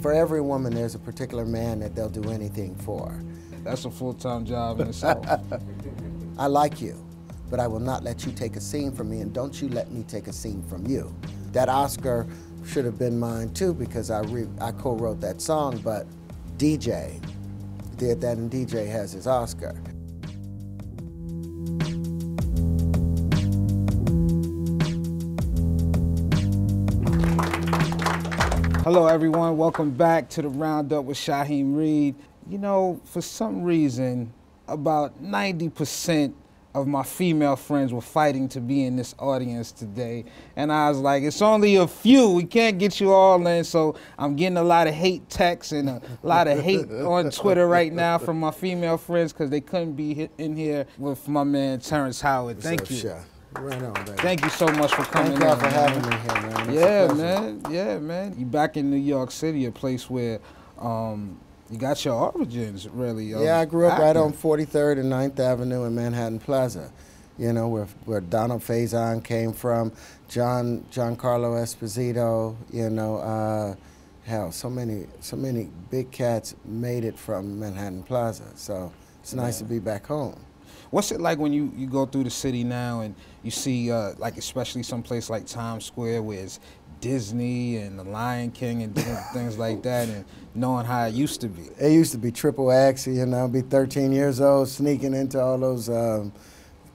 For every woman, there's a particular man that they'll do anything for. That's a full-time job in itself. I like you, but I will not let you take a scene from me, and don't you let me take a scene from you. That Oscar should have been mine too, because I co-wrote that song, but DJ did that, and DJ has his Oscar. Hello everyone, welcome back to the Roundup with Shaheem Reid. You know, for some reason, about 90% of my female friends were fighting to be in this audience today. And I was like, it's only a few, we can't get you all in. So I'm getting a lot of hate texts and a lot of hate on Twitter right now from my female friends because they couldn't be in here with my man Terrence Howard. Thank you. Right on, baby. Thank you so much for coming in. Thank you for having me here, man. It's yeah, man. Yeah, man. You back in New York City, a place where you got your origins, really. Yeah, I grew up right on 43rd and 9th Avenue in Manhattan Plaza. You know, where Donald Faison came from, Giancarlo Esposito. You know, hell, so many big cats made it from Manhattan Plaza. So it's nice to be back home. What's it like when you go through the city now and you see, like especially someplace like Times Square where it's Disney and the Lion King and different things like that, and knowing how it used to be? It used to be triple X, you know, be 13 years old, sneaking into all those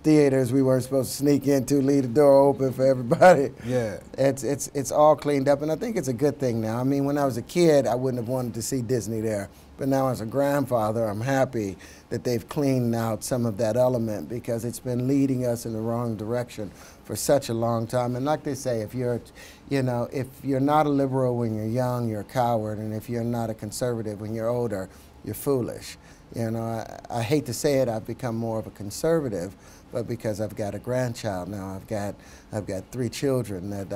theaters we weren't supposed to sneak into, leave the door open for everybody. Yeah. It's all cleaned up, and I think it's a good thing now. I mean, when I was a kid, I wouldn't have wanted to see Disney there. But now as a grandfather, I'm happy that they've cleaned out some of that element, because it's been leading us in the wrong direction for such a long time. And like they say, if you're not a liberal when you're young, you're a coward, and if you're not a conservative when you're older, you're foolish. You know, I hate to say it, I've become more of a conservative, but because I've got a grandchild now, I've got 3 children that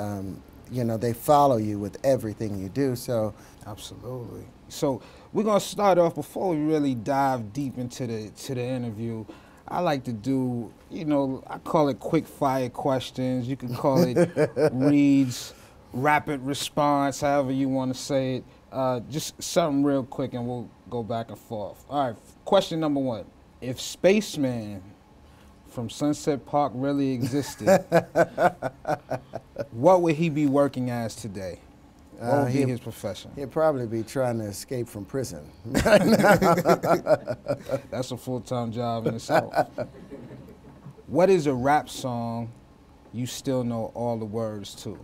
you know, they follow you with everything you do. So absolutely. So we're gonna start off, before we really dive deep into the interview. I like to do, you know, I call it quick fire questions. You can call it Reid's rapid response, however you want to say it. Just something real quick, and we'll go back and forth. All right. Question number 1: if Spaceman from Sunset Park really existed, what would he be working as today? What would be his profession? He'd probably be trying to escape from prison right now. That's a full-time job in itself. What is a rap song you still know all the words to?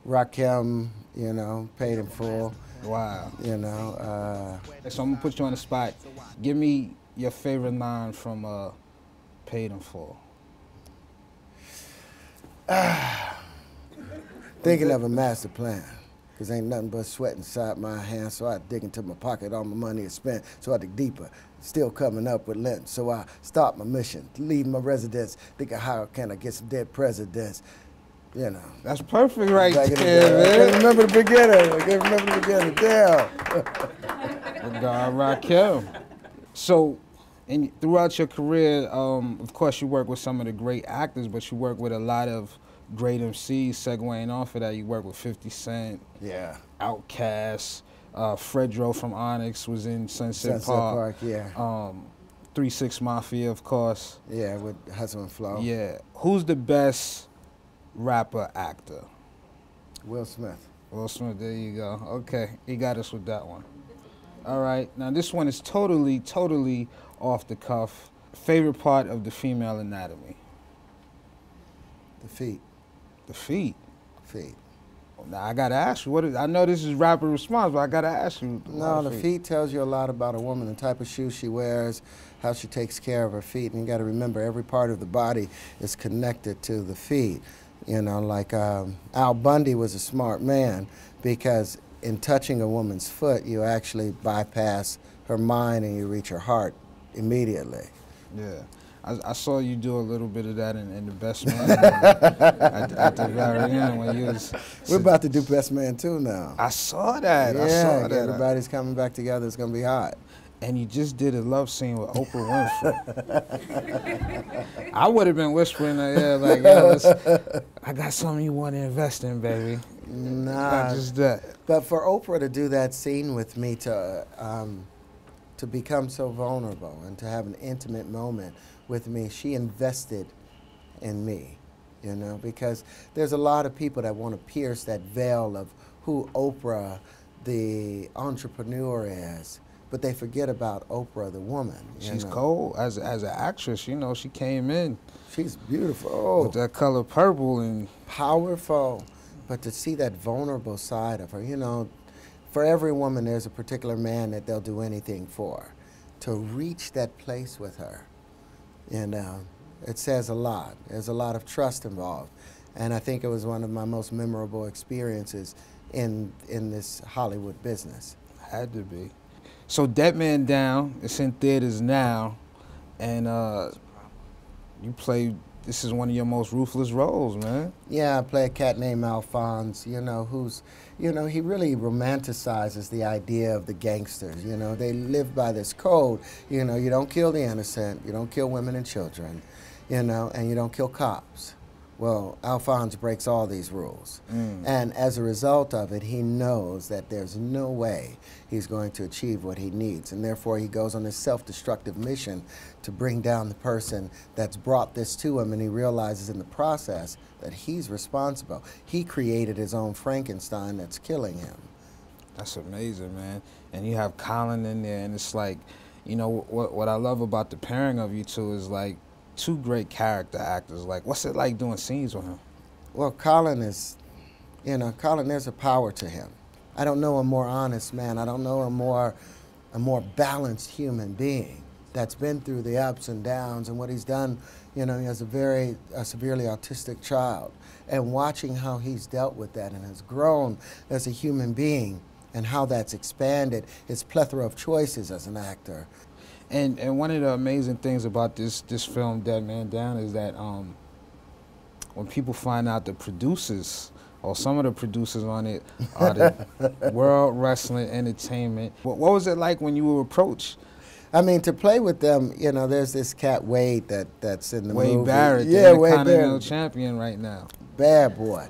Rakim, you know, Paid in Full. Wow. You know. So I'm gonna put you on the spot. Give me your favorite line from Paid in Full. Thinking of a master plan, because ain't nothing but sweat inside my hands, so I dig into my pocket, all my money is spent, so I dig deeper, still coming up with lint, so I start my mission, leave my residence, think of how can I get some dead presidents, you know. That's perfect right there, man. I can't remember the beginning, damn. God, Rakim. So, throughout your career, of course, you work with some of the great actors, but you work with a lot of great MCs. Segueing off of that, you work with 50 Cent, yeah, Outkast, Fredro from Onyx was in Sunset Park. Yeah. 3 6 Mafia, of course. Yeah, with Hustle and Flow. Yeah. Who's the best rapper actor? Will Smith. Will Smith, there you go. Okay, he got us with that one. All right, now this one is totally off the cuff. Favorite part of the female anatomy? The feet. The feet? Feet. Now I gotta ask you, I know this is rapid response, but I gotta ask you. No, the feet tells you a lot about a woman, the type of shoes she wears, how she takes care of her feet, and you gotta remember every part of the body is connected to the feet. You know, like Al Bundy was a smart man, because in touching a woman's foot, you actually bypass her mind and you reach her heart immediately. Yeah. I saw you do a little bit of that in The Best Man at the very end when you was... We're about to do Best Man 2 now. I saw that. Yeah, I saw that. Everybody's coming back together. It's going to be hot. And you just did a love scene with Oprah Winfrey. I would have been whispering in her ear like, yo, I got something you want to invest in, baby. Nah, Not just that. but for Oprah to do that scene with me, to become so vulnerable and to have an intimate moment with me, she invested in me, you know, because there's a lot of people that want to pierce that veil of who Oprah, the entrepreneur, is, but they forget about Oprah, the woman. She's know. cold as an actress. You know, she came in She's beautiful. with that color purple and Powerful, but to see that vulnerable side of her, you know, for every woman there's a particular man that they'll do anything for. To reach that place with her, you know, it says a lot. There's a lot of trust involved, and I think it was one of my most memorable experiences in this Hollywood business. had to be. So Dead Man Down, it's in theaters now, and you play. This is one of your most ruthless roles, man. Yeah, I play a cat named Alphonse, you know, who's, you know, he really romanticizes the idea of the gangsters. You know, they live by this code. You know, you don't kill the innocent, you don't kill women and children, you know, and you don't kill cops. Well, Alphonse breaks all these rules. And as a result of it, he knows that there's no way he's going to achieve what he needs. And therefore, he goes on this self-destructive mission to bring down the person that's brought this to him. And he realizes in the process that he's responsible. He created his own Frankenstein that's killing him. That's amazing, man. And you have Colin in there, and it's like, you know, what I love about the pairing of you two is like, two great character actors. Like, what's it like doing scenes with him? Well, Colin is, you know, Colin, there's a power to him. I don't know a more honest man. I don't know a more balanced human being that's been through the ups and downs and what he's done. You know, he has a severely autistic child. And watching how he's dealt with that and has grown as a human being and how that's expanded his plethora of choices as an actor. And one of the amazing things about this film, Dead Man Down, is that when people find out the producers, or some of the producers on it, are the World Wrestling Entertainment. What was it like when you were approached? I mean, to play with them, you know, there's this cat Wade that's in the movie. Wade Barrett, yeah, the Wade Continental Barrett, champion right now. Bad boy.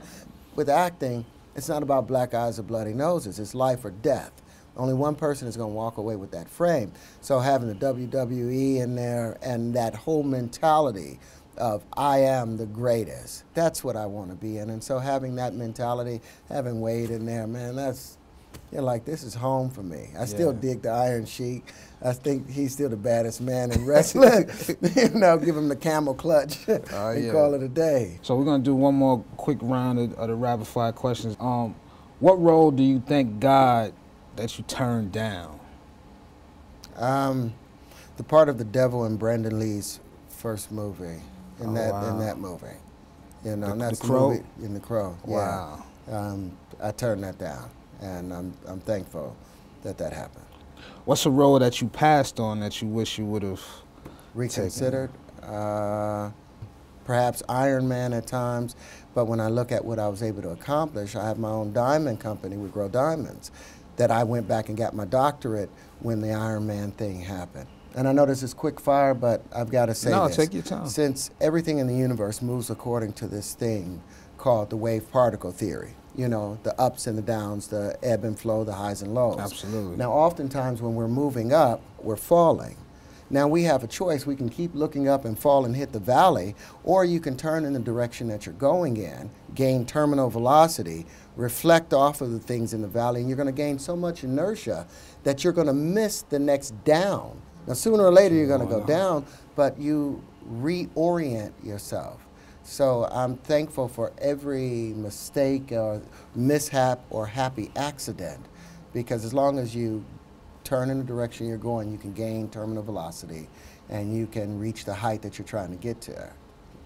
With acting, it's not about black eyes or bloody noses. It's life or death. Only one person is going to walk away with that frame. So having the WWE in there and that whole mentality of I am the greatest, that's what I want to be in. And so having that mentality, having Wade in there, man, that's, you're like, this is home for me. I still dig the Iron Sheik. I think he's still the baddest man in wrestling. You know, give him the camel clutch and call it a day. So we're going to do one more quick round of the rapid fire questions. What role do you thank God that you turned down? The part of the devil in Brandon Lee's first movie, in that movie, you know, and that's The Crow? movie in The Crow. Wow. Yeah. I turned that down, and I'm thankful that that happened. What's a role that you passed on that you wish you would have Reconsidered? Perhaps Iron Man at times, but when I look at what I was able to accomplish, I have my own diamond company, we grow diamonds, that I went back and got my doctorate when the Iron Man thing happened. And I know this is quick fire, but I've got to say this. No, take your time. Since everything in the universe moves according to this thing called the wave particle theory, you know, the ups and the downs, the ebb and flow, the highs and lows. Absolutely. Now, oftentimes when we're moving up, we're falling. Now we have a choice. We can keep looking up and fall and hit the valley, or you can turn in the direction that you're going in, gain terminal velocity, reflect off of the things in the valley, and you're going to gain so much inertia that you're going to miss the next down. Now sooner or later you're going to go down, but you reorient yourself. So I'm thankful for every mistake or mishap or happy accident, because as long as you turn in the direction you're going, you can gain terminal velocity and you can reach the height that you're trying to get to.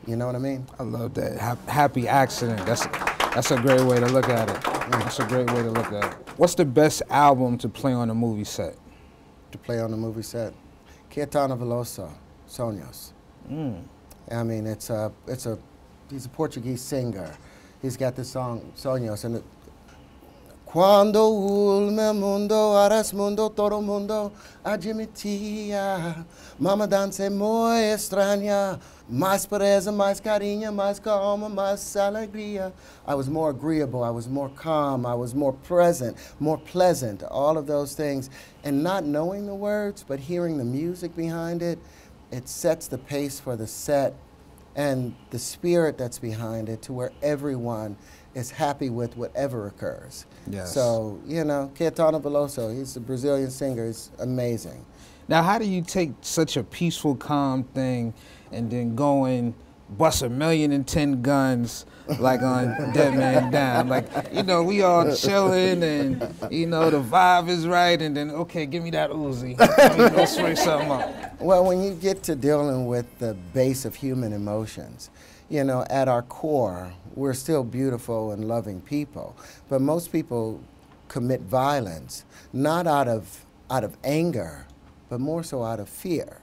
You know what I mean? I love that. Happy accident. That's a great way to look at it. That's a great way to look at it. What's the best album to play on a movie set? To play on the movie set? Caetano Veloso, Sonhos. I mean, he's a Portuguese singer. He's got this song, Sonhos, and Cuando ulme mundo, aras mundo, todo mundo admitia. Mama dança muy extraña, mais presa, mais carinha, mais calma, mais alegria. I was more agreeable, I was more calm, I was more present, more pleasant, all of those things. And not knowing the words, but hearing the music behind it, it sets the pace for the set and the spirit that's behind it to where everyone is happy with whatever occurs. Yes. So, you know, Caetano Veloso, he's a Brazilian singer, he's amazing. Now, how do you take such a peaceful, calm thing and then go and bust 1,010 guns like on Dead Man Down? Like, you know, we all chilling and, you know, the vibe is right, and then, okay, give me that Uzi. Let me go swing something up. Well, when you get to dealing with the base of human emotions, you know, at our core, we're still beautiful and loving people. But most people commit violence, not out of anger, but more so out of fear.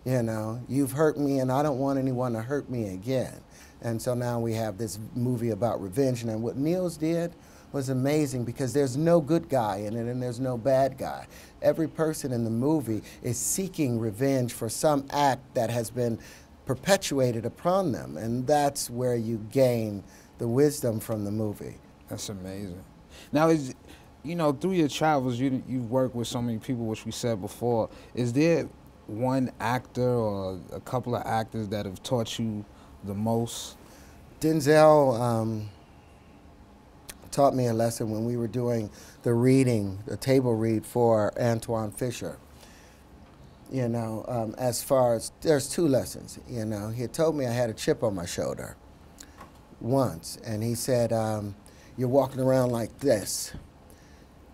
You know, you've hurt me and I don't want anyone to hurt me again. And so now we have this movie about revenge. And what Niels did was amazing because there's no good guy in it and there's no bad guy. Every person in the movie is seeking revenge for some act that has been perpetuated upon them. And that's where you gain the wisdom from the movie. That's amazing. Now, you know, through your travels, you've worked with so many people, which we said before. Is there one actor or a couple of actors that have taught you the most? Denzel taught me a lesson when we were doing the table read for Antoine Fisher. You know, as far as, there's two lessons, you know. He had told me I had a chip on my shoulder once, and he said, you're walking around like this,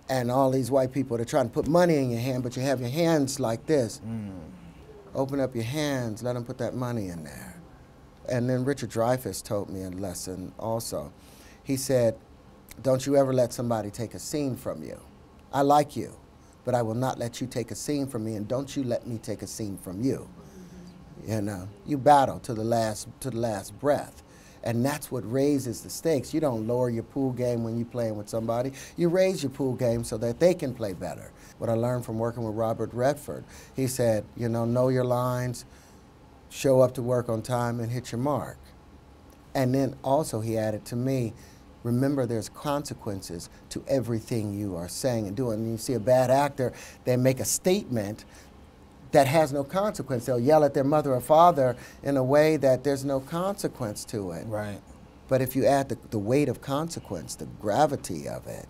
and all these white people, they're trying to put money in your hand, but you have your hands like this. Open up your hands, let them put that money in there. And then Richard Dreyfuss told me a lesson also. He said, don't you ever let somebody take a scene from you. I like you, but I will not let you take a scene from me, and don't you let me take a scene from you. You know, you battle to the last breath, and that's what raises the stakes. You don't lower your pool game when you're playing with somebody. You raise your pool game so that they can play better. What I learned from working with Robert Redford, he said, you know your lines, show up to work on time, and hit your mark. And then also he added to me, remember there's consequences to everything you are saying and doing. When you see a bad actor, they make a statement that has no consequence. They'll yell at their mother or father in a way that there's no consequence to it. Right. But if you add the weight of consequence, the gravity of it,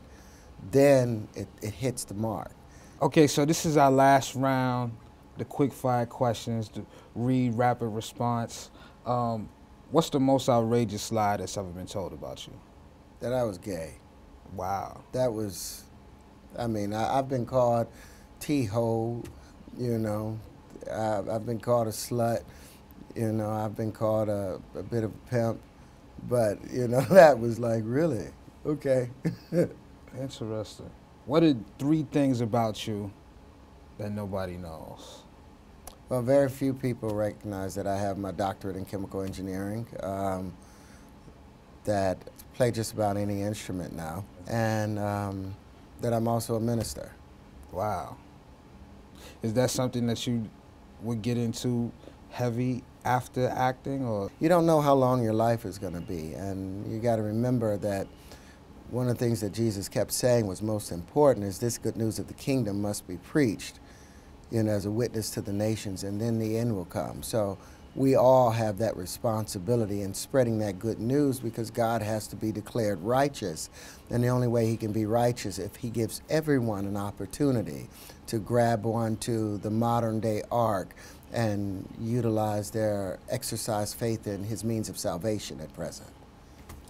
then it hits the mark. Okay, so this is our last round, the quick fire questions, the read rapid response. What's the most outrageous lie that's ever been told about you? That I was gay. Wow. That was, I mean, I've been called T-hole, you know. I've been called a slut, you know. I've been called a bit of a pimp. But, you know, that was like, really? Okay. Interesting. What are 3 things about you that nobody knows? Well, very few people recognize that I have my doctorate in chemical engineering, that play just about any instrument now, and that I'm also a minister. Wow. Is that something that you would get into heavy after acting, or? You don't know how long your life is going to be, and you got to remember that one of the things that Jesus kept saying was most important is this good news of the kingdom must be preached, you know, as a witness to the nations, and then the end will come. So we all have that responsibility in spreading that good news, because God has to be declared righteous. And the only way he can be righteous if he gives everyone an opportunity to grab onto the modern day ark and utilize exercise faith in his means of salvation at present.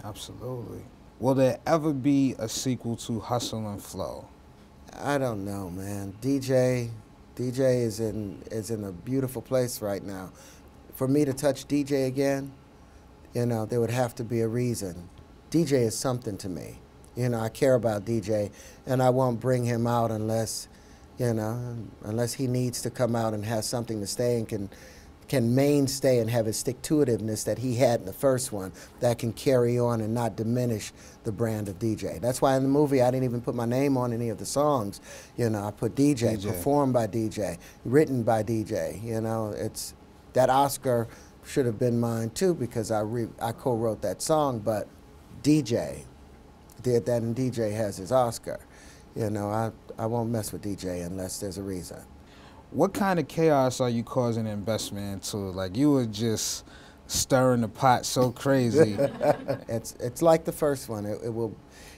Absolutely. Will there ever be a sequel to Hustle and Flow? I don't know, man. DJ is in a beautiful place right now. For me to touch DJ again, you know, there would have to be a reason. DJ is something to me. You know, I care about DJ, and I won't bring him out unless, you know, unless he needs to come out and has something to say and can mainstay and have a stick-to-itiveness that he had in the first one that can carry on and not diminish the brand of DJ. That's why in the movie I didn't even put my name on any of the songs. You know, I put DJ, performed by DJ, written by DJ. You know, it's that Oscar should have been mine too because I co-wrote that song, but DJ did that and DJ has his Oscar. You know, I won't mess with DJ unless there's a reason. What kind of chaos are you causing in Best Man 2? Like, you were just stirring the pot so crazy. It's like the first one.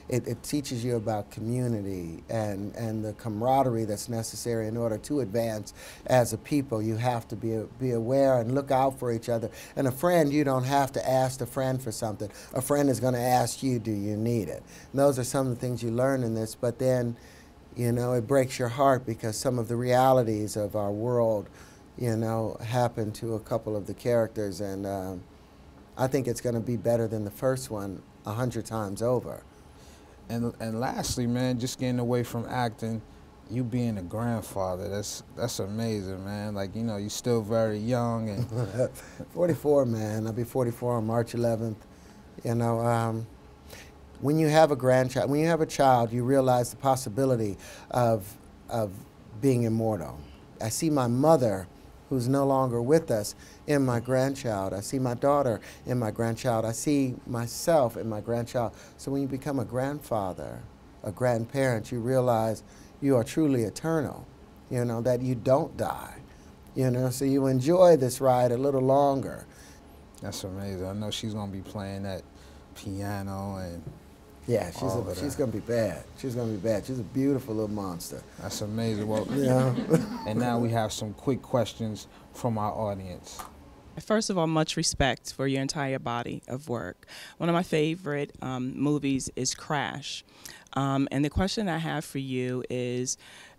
It teaches you about community and the camaraderie that's necessary in order to advance as a people. You have to be aware and look out for each other. And a friend, you don't have to ask a friend for something. A friend is going to ask you, do you need it? And those are some of the things you learn in this. But then, you know, it breaks your heart because some of the realities of our world, you know, happen to a couple of the characters. And I think it's going to be better than the first one 100 times over. And lastly, man, just getting away from acting, you being a grandfather, that's amazing, man. Like, you know, you're still very young. And 44, man. I'll be 44 on March 11th. You know, when you have a grandchild, when you have a child, you realize the possibility of being immortal. I see my mother, who's no longer with us, in my grandchild. I see my daughter in my grandchild. I see myself in my grandchild. So when you become a grandfather, a grandparent, you realize you are truly eternal, you know, that you don't die, you know, so you enjoy this ride a little longer. That's amazing. I know she's going to be playing that piano and yeah, she's going to be bad. She's going to be bad. She's a beautiful little monster. That's amazing. Well, yeah. And now we have some quick questions from our audience. First of all, much respect for your entire body of work. One of my favorite movies is Crash. And the question I have for you is,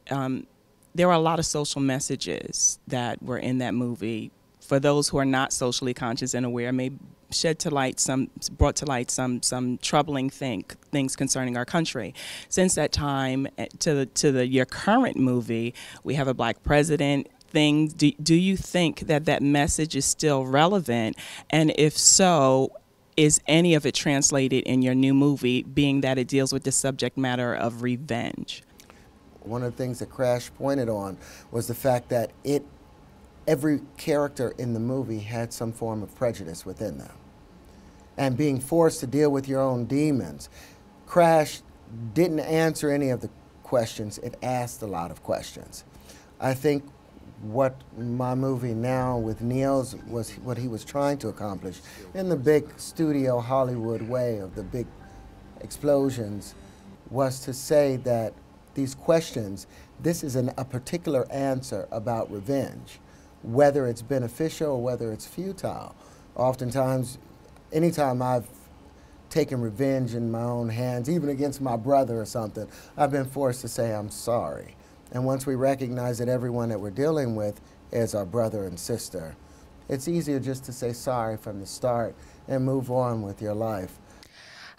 there are a lot of social messages that were in that movie. For those who are not socially conscious and aware, may brought to light some troubling things concerning our country. Since that time to your current movie, we have a black president. Do you think that message is still relevant? And if so, is any of it translated in your new movie, being that it deals with the subject matter of revenge? One of the things that Crash pointed on was the fact that every character in the movie had some form of prejudice within them. And being forced to deal with your own demons. Crash didn't answer any of the questions. It asked a lot of questions. I think what my movie now with Neil's was what he was trying to accomplish in the big studio Hollywood way of the big explosions was to say that these questions, this is a particular answer about revenge, whether it's beneficial or whether it's futile. Oftentimes, anytime I've taken revenge in my own hands, even against my brother or something, I've been forced to say I'm sorry. And once we recognize that everyone that we're dealing with is our brother and sister, it's easier just to say sorry from the start and move on with your life.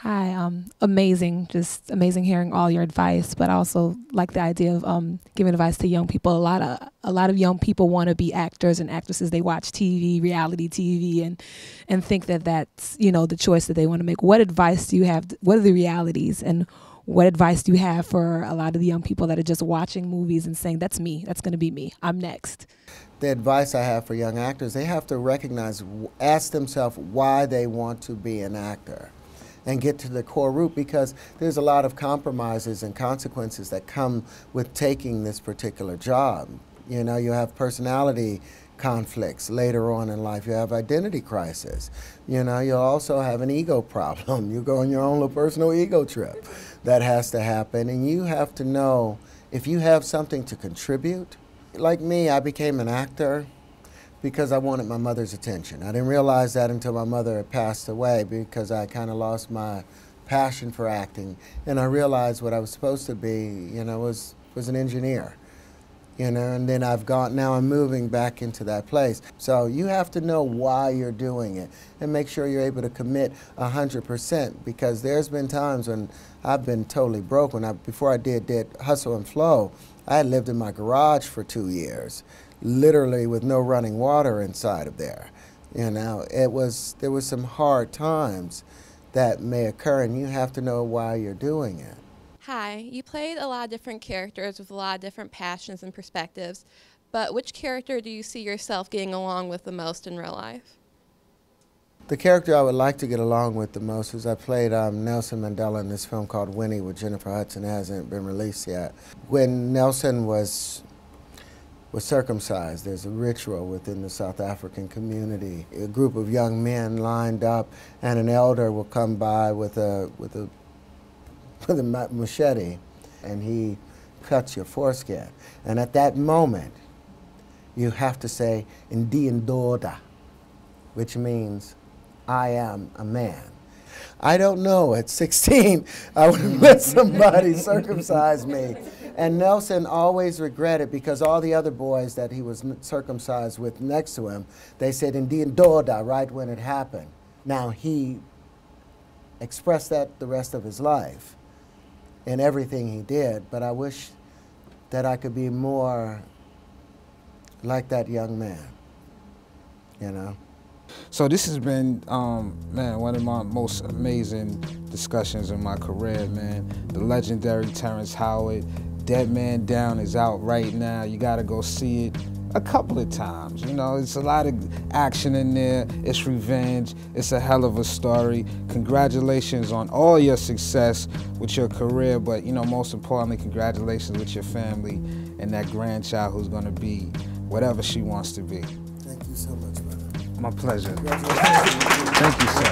Hi, amazing, just amazing hearing all your advice, but I also like the idea of giving advice to young people. A lot of young people want to be actors and actresses. They watch TV, reality TV, and think that that's, you know, the choice that they want to make. What advice do you have? What are the realities, and what advice do you have for a lot of the young people that are just watching movies and saying, that's me, that's going to be me, I'm next? The advice I have for young actors, they have to recognize, ask themselves why they want to be an actor and get to the core root, because there's a lot of compromises and consequences that come with taking this particular job. You know, you have personality conflicts later on in life. You have identity crisis. You know, you'll also have an ego problem. You go on your own little personal ego trip. That has to happen, and you have to know if you have something to contribute. Like me, I became an actor because I wanted my mother's attention. I didn't realize that until my mother had passed away, because I kind of lost my passion for acting, and I realized what I was supposed to be, you know, was an engineer. You know, and then now I'm moving back into that place. So you have to know why you're doing it and make sure you're able to commit 100%, because there's been times when I've been totally broke. Before I did Hustle and Flow, I had lived in my garage for 2 years, literally with no running water inside of there. You know, there was some hard times that may occur, and you have to know why you're doing it. Hi, you played a lot of different characters with a lot of different passions and perspectives, but which character do you see yourself getting along with the most in real life? The character I would like to get along with the most was I played Nelson Mandela in this film called Winnie with Jennifer Hudson. It hasn't been released yet. When Nelson was circumcised, there's a ritual within the South African community. A group of young men lined up, and an elder will come by with a machete, and he cuts your foreskin. And at that moment, you have to say, "Ndiandoda," which means, "I am a man." I don't know, at 16, I would have let somebody circumcise me. And Nelson always regretted, because all the other boys that he was circumcised with next to him, they said "Ndiandoda" right when it happened. Now, he expressed that the rest of his life in everything he did, but I wish that I could be more like that young man, you know? So this has been, man, one of my most amazing discussions in my career, man. The legendary Terrence Howard, Dead Man Down is out right now. You gotta go see it a couple of times. You know, it's a lot of action in there. It's revenge. It's a hell of a story. Congratulations on all your success with your career, but you know, most importantly, congratulations with your family and that grandchild who's gonna be whatever she wants to be. Thank you so much, brother. My pleasure. Thank you, sir.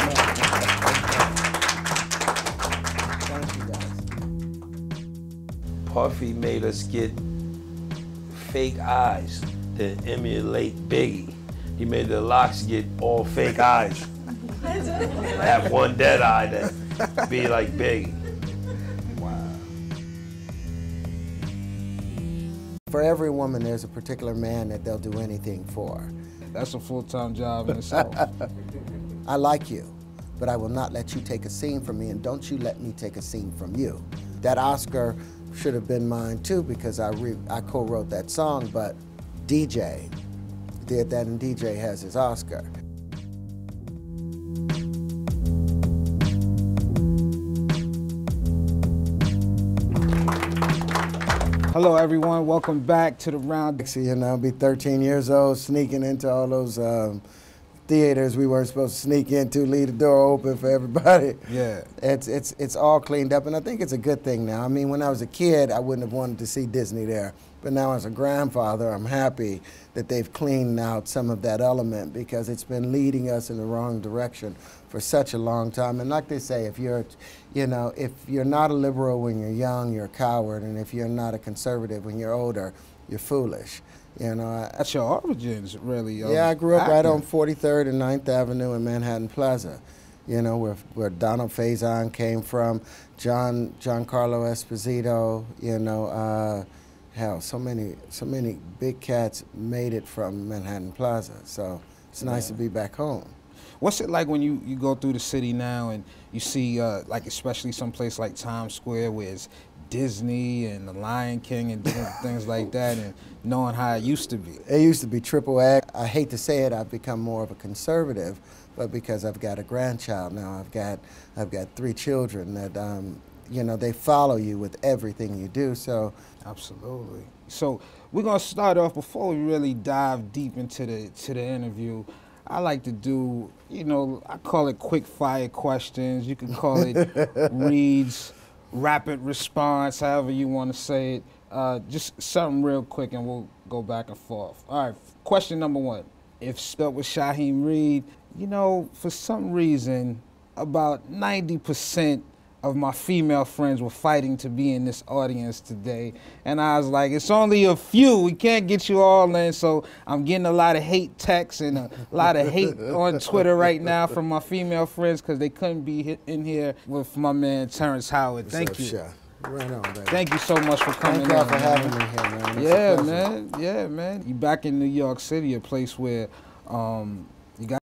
Thank you, guys. Puffy made us get fake eyes to emulate Biggie. He made the Locks get all fake eyes. Have one dead eye that be like Biggie. Wow. For every woman, there's a particular man that they'll do anything for. That's a full-time job in itself. I like you, but I will not let you take a scene from me, and don't you let me take a scene from you. That Oscar should have been mine too, because I co-wrote that song, but DJ did that, and DJ has his Oscar. Hello, everyone. Welcome back to the round. You know, I'll be 13 years old, sneaking into all those theaters we weren't supposed to sneak into, leave the door open for everybody. Yeah. It's all cleaned up, and I think it's a good thing now. I mean, when I was a kid, I wouldn't have wanted to see Disney there. But now as a grandfather, I'm happy that they've cleaned out some of that element, because it's been leading us in the wrong direction for such a long time. And like they say, if you're not a liberal when you're young, you're a coward, and if you're not a conservative when you're older, you're foolish. You know, That's your origins, really. Yeah, I grew up right on 43rd and 9th Avenue in Manhattan Plaza. You know, where Donald Faison came from, Giancarlo Esposito. You know, hell, so many big cats made it from Manhattan Plaza. So it's nice to be back home. What's it like when you go through the city now and you see, like, especially someplace like Times Square where it's Disney and the Lion King and different things like that, and knowing how it used to be? It used to be triple X. I hate to say it, I've become more of a conservative, but because I've got a grandchild now, I've got 3 children that you know, they follow you with everything you do. So absolutely. So we're gonna start off, before we really dive deep into the interview. I like to do, you know, I call it quick fire questions. You can call it reads, rapid response, however you want to say it. Just something real quick, and we'll go back and forth. All right, question number 1. If stuck with Shaheem Reid, you know, for some reason, about 90% of my female friends were fighting to be in this audience today. And I was like, it's only a few. We can't get you all in. So I'm getting a lot of hate texts and a lot of hate on Twitter right now from my female friends, because they couldn't be in here with my man Terrence Howard. Thank you. Right on, baby. Thank you so much for coming in. Thank y'all for having me here, man. Yeah, man. Yeah, man. You back in New York City, a place where you got